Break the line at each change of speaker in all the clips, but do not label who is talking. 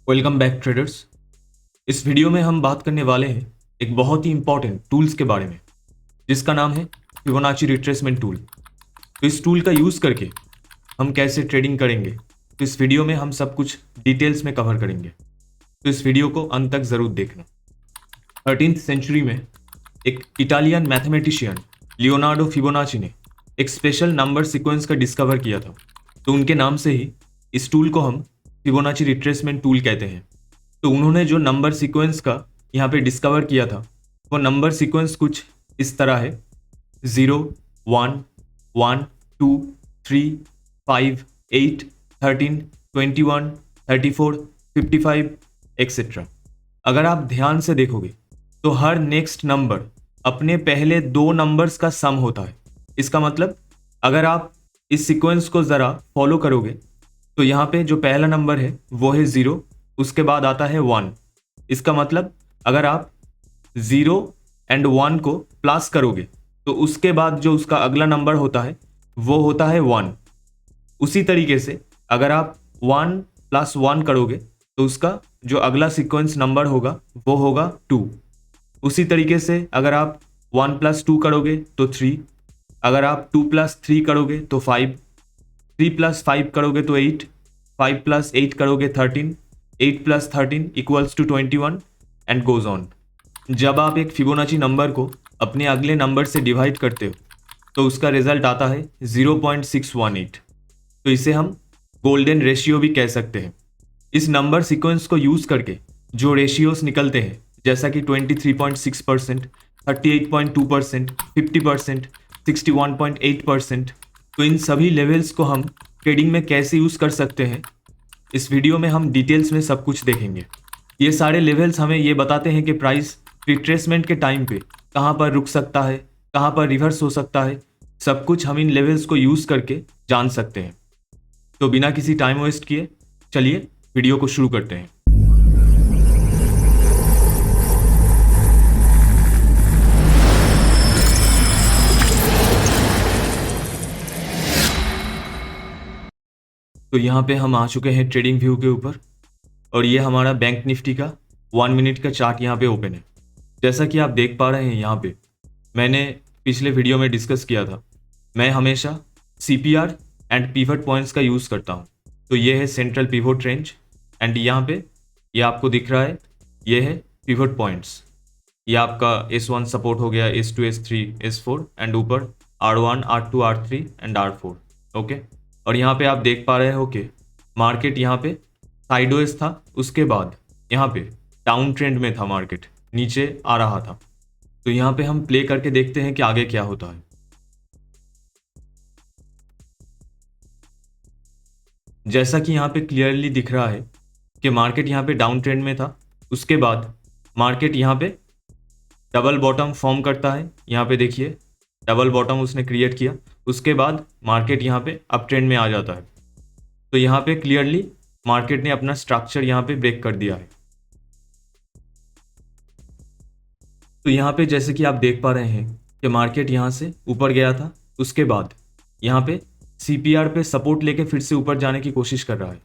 Welcome back traders. इस video में हम बात करने वाले हैं एक बहुत ही इंपॉर्टेंट टूल्स के बारे में जिसका नाम है फिबोनाची रिट्रेसमेंट टूल। तो इस टूल का यूज़ करके हम कैसे ट्रेडिंग करेंगे, तो इस वीडियो में हम सब कुछ डिटेल्स में कवर करेंगे। तो इस वीडियो को अंत तक ज़रूर देखना। 13th सेंचुरी में एक इटालियन मैथमेटिशियन लियोनार्डो फिबोनाची ने एक स्पेशल नंबर सीक्वेंस का डिस्कवर किया था। तो उनके नाम से ही इस टूल को हम फिबोनाची रिट्रेसमेंट टूल कहते हैं। तो उन्होंने जो नंबर सीक्वेंस का यहाँ पे डिस्कवर किया था वो नंबर सीक्वेंस कुछ इस तरह है: 0, 1, 1, 2, 3, 5, 8, 13, 21, 34, 55 एक्सेट्रा। अगर आप ध्यान से देखोगे तो हर नेक्स्ट नंबर अपने पहले दो नंबर्स का सम होता है। इसका मतलब अगर आप इस सीक्वेंस को ज़रा फॉलो करोगे तो यहाँ पे जो पहला नंबर है वो है 0, उसके बाद आता है 1। इसका मतलब अगर आप 0 एंड 1 को प्लस करोगे तो उसके बाद जो उसका अगला नंबर होता है वो होता है 1। उसी तरीके से अगर आप 1 + 1 करोगे तो उसका जो अगला सीक्वेंस नंबर होगा वो होगा 2। उसी तरीके से अगर आप 1 + 2 करोगे तो 3, अगर आप 2 + 3 करोगे तो 5, 3 + 5 करोगे तो 8, 5 + 8 करोगे 13, 8 + 13 = 21 एंड गोज ऑन। जब आप एक फिबोनाची नंबर को अपने अगले नंबर से डिवाइड करते हो तो उसका रिजल्ट आता है 0.618। तो इसे हम गोल्डन रेशियो भी कह सकते हैं। इस नंबर सीक्वेंस को यूज़ करके जो रेशियोस निकलते हैं जैसा कि 23.6%, 38.2%, 50%, 61.8%, तो इन सभी लेवल्स को हम ट्रेडिंग में कैसे यूज़ कर सकते हैं इस वीडियो में हम डिटेल्स में सब कुछ देखेंगे। ये सारे लेवल्स हमें ये बताते हैं कि प्राइस रिट्रेसमेंट के टाइम पे कहाँ पर रुक सकता है, कहाँ पर रिवर्स हो सकता है, सब कुछ हम इन लेवल्स को यूज़ करके जान सकते हैं। तो बिना किसी टाइम वेस्ट किए चलिए वीडियो को शुरू करते हैं। तो यहाँ पे हम आ चुके हैं ट्रेडिंग व्यू के ऊपर और ये हमारा बैंक निफ्टी का 1 मिनट का चार्ट यहाँ पे ओपन है। जैसा कि आप देख पा रहे हैं यहाँ पे मैंने पिछले वीडियो में डिस्कस किया था, मैं हमेशा CPR एंड पिवट पॉइंट्स का यूज़ करता हूँ। तो ये है सेंट्रल पिवट रेंज एंड यहाँ पे ये आपको दिख रहा है, ये है पिवट पॉइंट्स। ये आपका S1 सपोर्ट हो गया, S2, S3, S4 एंड ऊपर R1, R2, R3 and R4। Okay, और यहाँ पे आप देख पा रहे हो कि मार्केट यहाँ पे साइडवेज था, उसके बाद यहाँ पे डाउन ट्रेंड में था, मार्केट नीचे आ रहा था। तो यहाँ पे हम प्ले करके देखते हैं कि आगे क्या होता है। जैसा कि यहाँ पे क्लियरली दिख रहा है कि मार्केट यहाँ पे डाउन ट्रेंड में था, उसके बाद मार्केट यहाँ पे डबल बॉटम फॉर्म करता है। यहाँ पे देखिए डबल बॉटम उसने क्रिएट किया, उसके बाद मार्केट यहाँ पे अप ट्रेंड में आ जाता है। तो यहाँ पे क्लियरली मार्केट ने अपना स्ट्रक्चर यहाँ पे ब्रेक कर दिया है। तो यहाँ पे जैसे कि आप देख पा रहे हैं कि मार्केट यहाँ से ऊपर गया था, उसके बाद यहाँ पे CPR पे सपोर्ट लेके फिर से ऊपर जाने की कोशिश कर रहा है।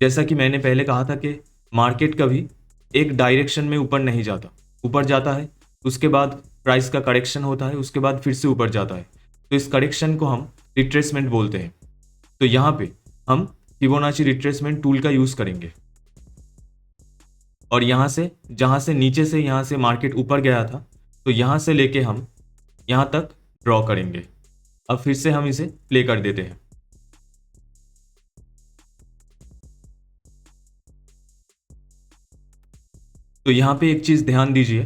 जैसा कि मैंने पहले कहा था कि मार्केट कभी एक डायरेक्शन में ऊपर नहीं जाता, ऊपर जाता है, उसके बाद प्राइस का करेक्शन होता है, उसके बाद फिर से ऊपर जाता है। तो इस करेक्शन को हम रिट्रेसमेंट बोलते हैं। तो यहाँ पे हम फिबोनाची रिट्रेसमेंट टूल का यूज़ करेंगे और यहाँ से जहाँ से नीचे से यहाँ से मार्केट ऊपर गया था तो यहाँ से लेके हम यहाँ तक ड्रॉ करेंगे। अब फिर से हम इसे प्ले कर देते हैं। तो यहाँ पे एक चीज़ ध्यान दीजिए,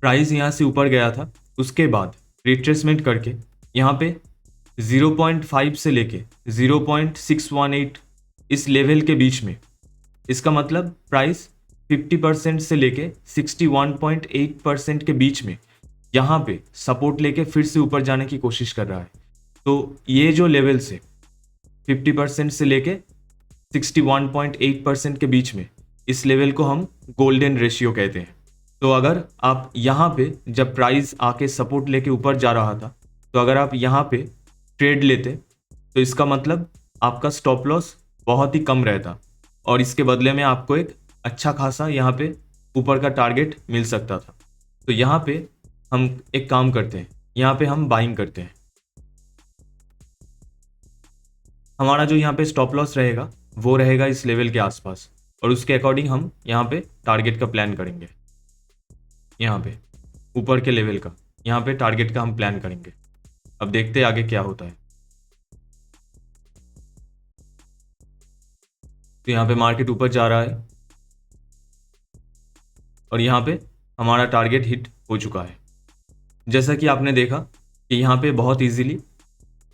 प्राइस यहाँ से ऊपर गया था, उसके बाद रिट्रेसमेंट करके यहाँ पे 0.5 से लेके 0.618 इस लेवल के बीच में, इसका मतलब प्राइस 50% से लेके 61.8% के बीच में यहाँ पे सपोर्ट लेके फिर से ऊपर जाने की कोशिश कर रहा है। तो ये जो लेवल से 50% से लेके 61.8% के बीच में, इस लेवल को हम गोल्डन रेशियो कहते हैं। तो अगर आप यहाँ पे जब प्राइस आके सपोर्ट लेके ऊपर जा रहा था तो अगर आप यहाँ पे ट्रेड लेते तो इसका मतलब आपका स्टॉप लॉस बहुत ही कम रहता और इसके बदले में आपको एक अच्छा खासा यहाँ पे ऊपर का टारगेट मिल सकता था। तो यहाँ पे हम एक काम करते हैं, यहाँ पे हम बाइंग करते हैं। हमारा जो यहाँ पे स्टॉप लॉस रहेगा वो रहेगा इस लेवल के आसपास, और उसके अकॉर्डिंग हम यहाँ पे टारगेट का प्लान करेंगे। यहाँ पे ऊपर के लेवल का यहाँ पे टारगेट का हम प्लान करेंगे। अब देखते हैं आगे क्या होता है। तो यहाँ पे मार्केट ऊपर जा रहा है और यहाँ पे हमारा टारगेट हिट हो चुका है। जैसा कि आपने देखा कि यहाँ पे बहुत इजीली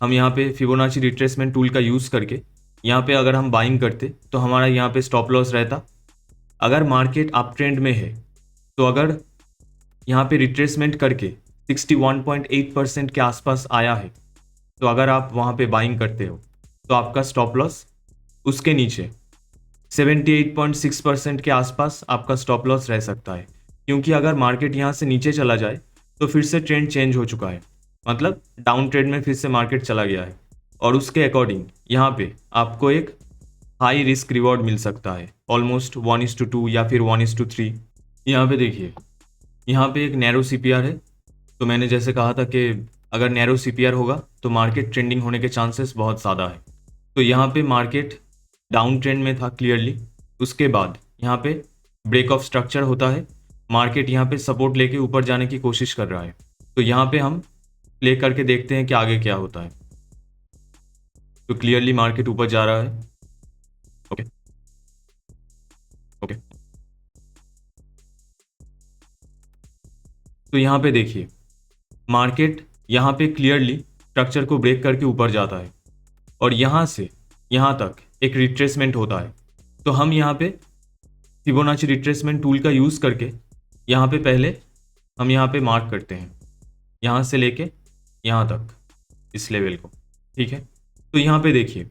हम यहाँ पे फिबोनाची रिट्रेसमेंट टूल का यूज़ करके यहाँ पे अगर हम बाइंग करते तो हमारा यहाँ पे स्टॉप लॉस रहता। अगर मार्केट अप ट्रेंड में है तो अगर यहाँ पे रिट्रेसमेंट करके 61.8% के आसपास आया है तो अगर आप वहाँ पे बाइंग करते हो तो आपका स्टॉप लॉस उसके नीचे 78.6% के आसपास आपका स्टॉप लॉस रह सकता है। क्योंकि अगर मार्केट यहाँ से नीचे चला जाए तो फिर से ट्रेंड चेंज हो चुका है, मतलब डाउन ट्रेंड में फिर से मार्केट चला गया है, और उसके अकॉर्डिंग यहाँ पे आपको एक हाई रिस्क रिवॉर्ड मिल सकता है, ऑलमोस्ट 1:2 या फिर 1:3। यहाँ पे देखिए, यहाँ पे एक नैरो CPR है। तो मैंने जैसे कहा था कि अगर नैरो CPR होगा तो मार्केट ट्रेंडिंग होने के चांसेस बहुत ज़्यादा है। तो यहाँ पे मार्केट डाउन ट्रेंड में था क्लियरली, उसके बाद यहाँ पे ब्रेक ऑफ स्ट्रक्चर होता है, मार्केट यहाँ पे सपोर्ट लेके ऊपर जाने की कोशिश कर रहा है। तो यहाँ पे हम प्ले करके देखते हैं कि आगे क्या होता है। तो क्लियरली मार्केट ऊपर जा रहा है। ओके ओके, तो यहाँ पे देखिए मार्केट यहाँ पे क्लियरली स्ट्रक्चर को ब्रेक करके ऊपर जाता है और यहाँ से यहाँ तक एक रिट्रेसमेंट होता है। तो हम यहाँ पे फिबोनाची रिट्रेसमेंट टूल का यूज़ करके यहाँ पे पहले हम यहाँ पे मार्क करते हैं, यहाँ से लेके यहाँ तक इस लेवल को, ठीक है। तो यहाँ पे देखिए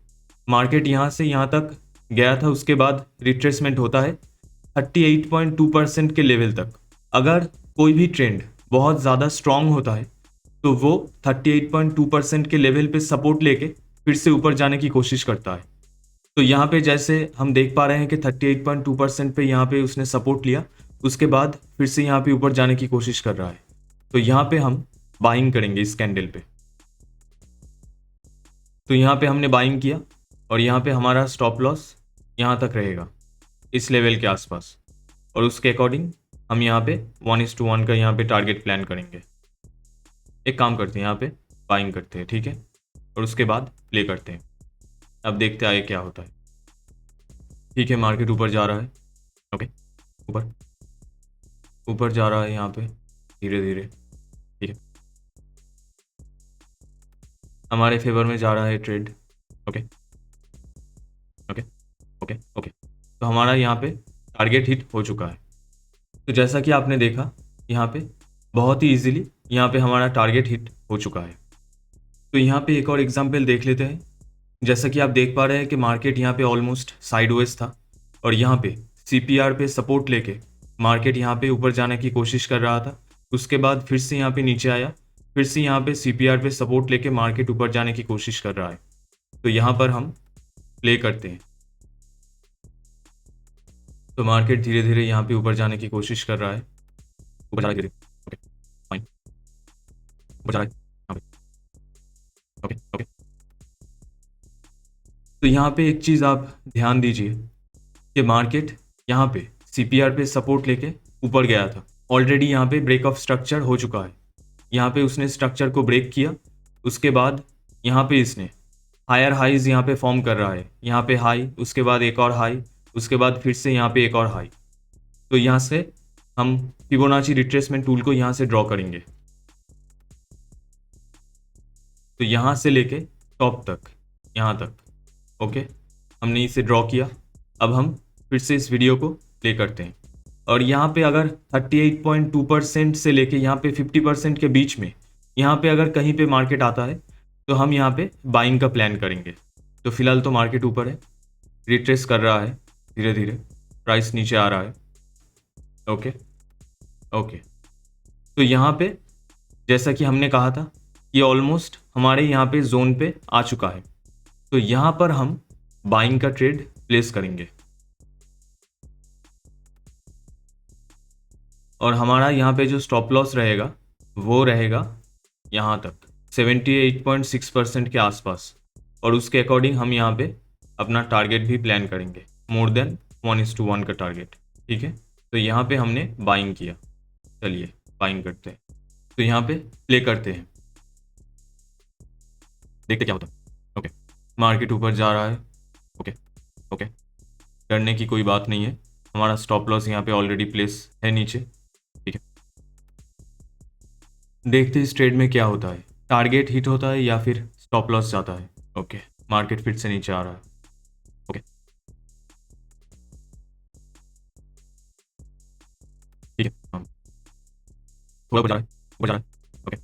मार्केट यहाँ से यहाँ तक गया था, उसके बाद रिट्रेसमेंट होता है 38.2% के लेवल तक। अगर कोई भी ट्रेंड बहुत ज़्यादा स्ट्रॉन्ग होता है तो वो 38.2% के लेवल पे सपोर्ट लेके फिर से ऊपर जाने की कोशिश करता है। तो यहाँ पे जैसे हम देख पा रहे हैं कि 38.2% पे यहाँ पे उसने सपोर्ट लिया, उसके बाद फिर से यहाँ पे ऊपर जाने की कोशिश कर रहा है। तो यहाँ पे हम बाइंग करेंगे इस कैंडल पे। तो यहाँ पे हमने बाइंग किया और यहाँ पे हमारा स्टॉप लॉस यहाँ तक रहेगा इस लेवल के आसपास, और उसके अकॉर्डिंग हम यहाँ पे 1:1 का यहाँ पे टारगेट प्लान करेंगे। एक काम करते हैं, यहाँ पे बाइंग करते हैं, ठीक है, और उसके बाद प्ले करते हैं। अब देखते आगे क्या होता है। ठीक है, मार्केट ऊपर जा रहा है। ओके, ऊपर ऊपर जा रहा है यहाँ पे धीरे धीरे, ठीक है, हमारे फेवर में जा रहा है trade. Okay okay okay okay, तो हमारा यहाँ पे टारगेट हिट हो चुका है। तो जैसा कि आपने देखा यहाँ पे बहुत ही इजीली यहाँ पे हमारा टारगेट हिट हो चुका है। तो यहाँ पे एक और एग्जांपल देख लेते हैं। जैसा कि आप देख पा रहे हैं कि मार्केट यहाँ पे ऑलमोस्ट साइडवेज था और यहाँ पे CPR पे सपोर्ट लेके मार्केट यहाँ पे ऊपर जाने की कोशिश कर रहा था। उसके बाद फिर से यहाँ पे नीचे आया, फिर से यहाँ पे CPR पे सपोर्ट लेके मार्केट ऊपर जाने की कोशिश कर रहा है। तो यहाँ पर हम प्ले करते हैं। तो मार्केट धीरे धीरे यहाँ पे ऊपर जाने की कोशिश कर रहा है, ऊपर जा रहा है, ओके फाइन, ऊपर जा रहा है यहाँ पे, ओके ओके। तो यहाँ पे एक चीज़ आप ध्यान दीजिए कि मार्केट यहाँ पे CPR पे सपोर्ट लेके ऊपर गया था, ऑलरेडी यहाँ पे ब्रेक ऑफ स्ट्रक्चर हो चुका है। यहाँ पे उसने स्ट्रक्चर को ब्रेक किया, उसके बाद यहाँ पे इसने हायर हाईज यहाँ पे फॉर्म कर रहा है, यहाँ पे हाई, उसके बाद एक और हाई, उसके बाद फिर से यहाँ पे एक और हाई। तो यहाँ से हम फिबोनाची रिट्रेसमेंट टूल को यहाँ से ड्रॉ करेंगे। तो यहाँ से लेके टॉप तक, यहाँ तक, ओके, हमने इसे ड्रॉ किया। अब हम फिर से इस वीडियो को प्ले करते हैं और यहाँ पे अगर 38.2% से लेके यहाँ पे 50% के बीच में यहाँ पे अगर कहीं पे मार्केट आता है तो हम यहाँ पे बाइंग का प्लान करेंगे। तो फिलहाल तो मार्केट ऊपर है, रिट्रेस कर रहा है धीरे धीरे, प्राइस नीचे आ रहा है। ओके ओके, तो यहाँ पे जैसा कि हमने कहा था ये ऑलमोस्ट हमारे यहाँ पे जोन पे आ चुका है। तो यहाँ पर हम बाइंग का ट्रेड प्लेस करेंगे। और हमारा यहाँ पे जो स्टॉप लॉस रहेगा वो रहेगा यहाँ तक 78.6% के आसपास, और उसके अकॉर्डिंग हम यहाँ पे अपना टारगेट भी प्लान करेंगे, मोर देन 1:1 का टारगेट। ठीक है, तो यहाँ पे हमने बाइंग किया। चलिए बाइंग करते हैं, तो यहाँ पे प्ले करते हैं, देखते क्या होता है। ओके, मार्केट ऊपर जा रहा है। ओके ओके, डरने की कोई बात नहीं है, हमारा स्टॉप लॉस यहाँ पे ऑलरेडी प्लेस है नीचे। ठीक है, देखते इस ट्रेड में क्या होता है, टारगेट हिट होता है या फिर स्टॉप लॉस जाता है। ओके, मार्केट फिर से नीचे आ रहा है। ओके ठीक है, हम थोड़ा ऊपर जा रहा है, ऊपर जा रहा है। ओके,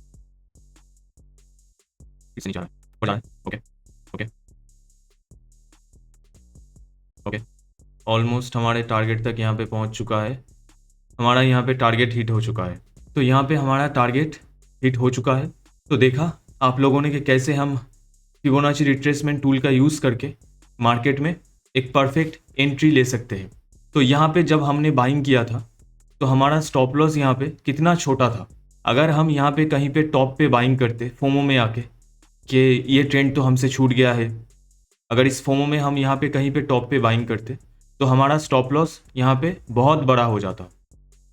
फिर से नीचे आ रहा है, ऊपर जा रहा है। ओके ओके ओके, ऑलमोस्ट हमारे टारगेट तक यहाँ पे पहुँच चुका है, हमारा यहाँ पे टारगेट हिट हो चुका है। तो यहाँ पे हमारा टारगेट हिट हो चुका है। तो देखा आप लोगों ने कि कैसे हम फिबोनाची रिट्रेसमेंट टूल का यूज़ करके मार्केट में एक परफेक्ट एंट्री ले सकते हैं। तो यहाँ पे जब हमने बाइंग किया था तो हमारा स्टॉप लॉस यहाँ पे कितना छोटा था। अगर हम यहाँ पे कहीं पे टॉप पे बाइंग करते फोमो में आके कि ये ट्रेंड तो हमसे छूट गया है, अगर इस फोमो में हम यहाँ पे कहीं पे टॉप पे बाइंग करते तो हमारा स्टॉप लॉस यहाँ पे बहुत बड़ा हो जाता।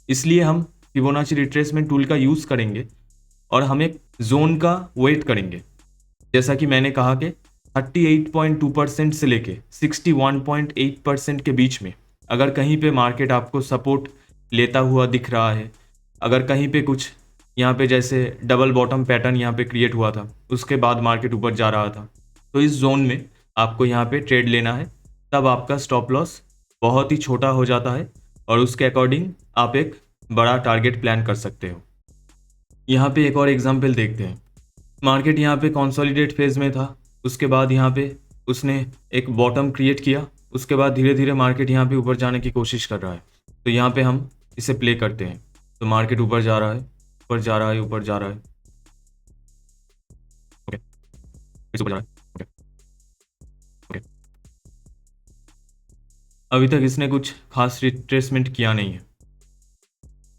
इसलिए हम फिबोनाची रिट्रेसमेंट टूल का यूज़ करेंगे और हम एक जोन का वेट करेंगे। जैसा कि मैंने कहा कि 38.2% से लेके 61.8% के बीच में अगर कहीं पे मार्केट आपको सपोर्ट लेता हुआ दिख रहा है, अगर कहीं पे कुछ यहाँ पे जैसे डबल बॉटम पैटर्न यहाँ पे क्रिएट हुआ था, उसके बाद मार्केट ऊपर जा रहा था, तो इस जोन में आपको यहाँ पे ट्रेड लेना है। तब आपका स्टॉप लॉस बहुत ही छोटा हो जाता है और उसके अकॉर्डिंग आप एक बड़ा टारगेट प्लान कर सकते हो। यहाँ पे एक और एग्जाम्पल देखते हैं। मार्केट यहाँ पे कंसोलिडेट फेज में था, उसके बाद यहाँ पे उसने एक बॉटम क्रिएट किया, उसके बाद धीरे धीरे मार्केट यहाँ पे ऊपर जाने की कोशिश कर रहा है। तो यहाँ पे हम इसे प्ले करते हैं, तो मार्केट ऊपर जा रहा है, ऊपर जा रहा है, ऊपर जा रहा है। ओके, फिर से ऊपर जा रहा है। ओके ओके, अभी तक इसने कुछ खास रिट्रेसमेंट किया नहीं है।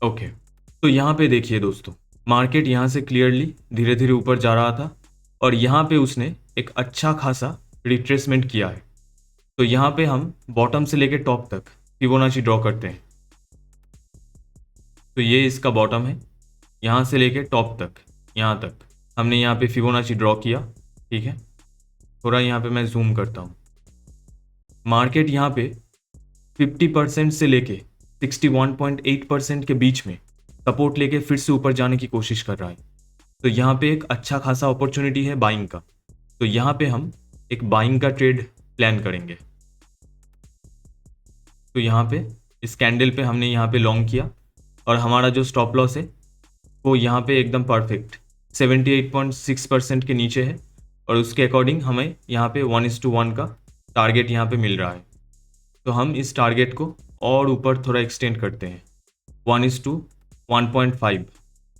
ओके, तो यहाँ पे देखिए दोस्तों, मार्केट यहाँ से क्लियरली धीरे धीरे ऊपर जा रहा था और यहाँ पे उसने एक अच्छा खासा रिट्रेसमेंट किया है। तो यहाँ पे हम बॉटम से लेके टॉप तक फिबोनाची ड्रॉ करते हैं। तो ये इसका बॉटम है, यहाँ से लेके टॉप तक यहाँ तक हमने यहाँ पे फिबोनाची ड्रॉ किया। ठीक है, थोड़ा यहाँ पे मैं जूम करता हूँ। मार्केट यहाँ पे 50% से लेके 61.8% के बीच में सपोर्ट लेके फिर से ऊपर जाने की कोशिश कर रहा है। तो यहाँ पे एक अच्छा खासा अपॉर्चुनिटी है बाइंग का। तो यहाँ पे हम एक बाइंग का ट्रेड प्लान करेंगे। तो यहाँ पे इस कैंडल पे हमने यहाँ पे लॉन्ग किया और हमारा जो स्टॉप लॉस है वो यहाँ पे एकदम परफेक्ट 78.6% के नीचे है और उसके अकॉर्डिंग हमें यहाँ पे 1:1 का टारगेट यहाँ पे मिल रहा है। तो हम इस टारगेट को और ऊपर थोड़ा एक्सटेंड करते हैं 1:1.5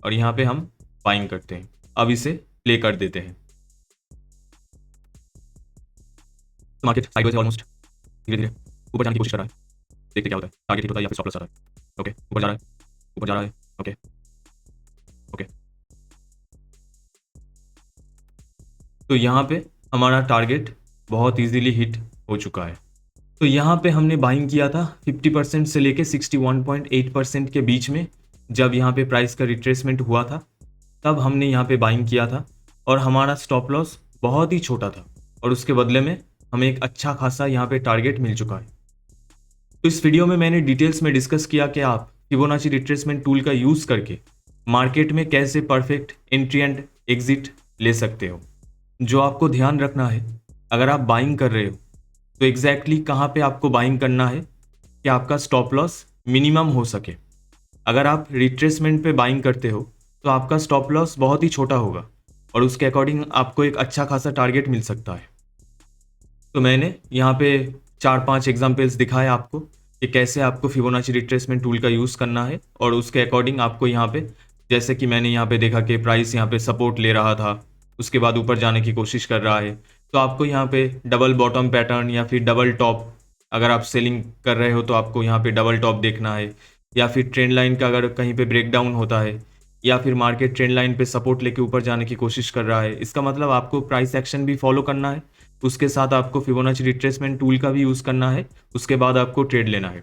और यहाँ पे हम बाइंग करते हैं। अब इसे प्ले कर देते हैं। तो मार्केट साइडवेज है, ऑलमोस्ट धीरे धीरे ऊपर जाने की कोशिश कर रहा है, देखते क्या होता है, टारगेट हिट होता है या फिर स्टॉप लॉस आता है। ओके, ऊपर जा रहा है, ऊपर जा रहा है। ओके ओके, तो यहाँ पे हमारा टारगेट बहुत इजीली हिट हो चुका है। तो यहाँ पे हमने बाइंग किया था 50% से लेके 61.8% के बीच में। जब यहाँ पे प्राइस का रिट्रेसमेंट हुआ था तब हमने यहाँ पे बाइंग किया था और हमारा स्टॉप लॉस बहुत ही छोटा था और उसके बदले में हमें एक अच्छा खासा यहाँ पे टारगेट मिल चुका है। तो इस वीडियो में मैंने डिटेल्स में डिस्कस किया कि आप फिबोनाची रिट्रेसमेंट टूल का यूज़ करके मार्केट में कैसे परफेक्ट एंट्री एंड एग्जिट ले सकते हो। जो आपको ध्यान रखना है, अगर आप बाइंग कर रहे हो तो एग्जैक्टली कहाँ पे आपको बाइंग करना है कि आपका स्टॉप लॉस मिनिमम हो सके। अगर आप रिट्रेसमेंट पे बाइंग करते हो तो आपका स्टॉप लॉस बहुत ही छोटा होगा और उसके अकॉर्डिंग आपको एक अच्छा खासा टारगेट मिल सकता है। तो मैंने यहाँ पे 4-5 एग्जाम्पल्स दिखाए आपको कि कैसे आपको फिबोनाची रिट्रेसमेंट टूल का यूज़ करना है और उसके अकॉर्डिंग आपको यहाँ पे, जैसे कि मैंने यहाँ पे देखा कि प्राइस यहाँ पे सपोर्ट ले रहा था, उसके बाद ऊपर जाने की कोशिश कर रहा है, तो आपको यहाँ पे डबल बॉटम पैटर्न या फिर डबल टॉप, अगर आप सेलिंग कर रहे हो तो आपको यहाँ पे डबल टॉप देखना है, या फिर ट्रेंड लाइन का अगर कहीं पे ब्रेक डाउन होता है, या फिर मार्केट ट्रेंड लाइन पे सपोर्ट लेके ऊपर जाने की कोशिश कर रहा है, इसका मतलब आपको प्राइस एक्शन भी फॉलो करना है, उसके साथ आपको फिबोनाची रिट्रेसमेंट टूल का भी यूज़ करना है, उसके बाद आपको ट्रेड लेना है।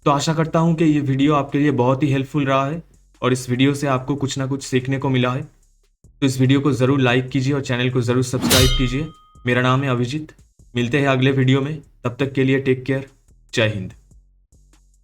तो आशा करता हूँ कि ये वीडियो आपके लिए बहुत ही हेल्पफुल रहा है और इस वीडियो से आपको कुछ ना कुछ सीखने को मिला है। तो इस वीडियो को ज़रूर लाइक कीजिए और चैनल को ज़रूर सब्सक्राइब कीजिए। मेरा नाम है अभिजीत, मिलते हैं अगले वीडियो में, तब तक के लिए टेक केयर, जय हिंद।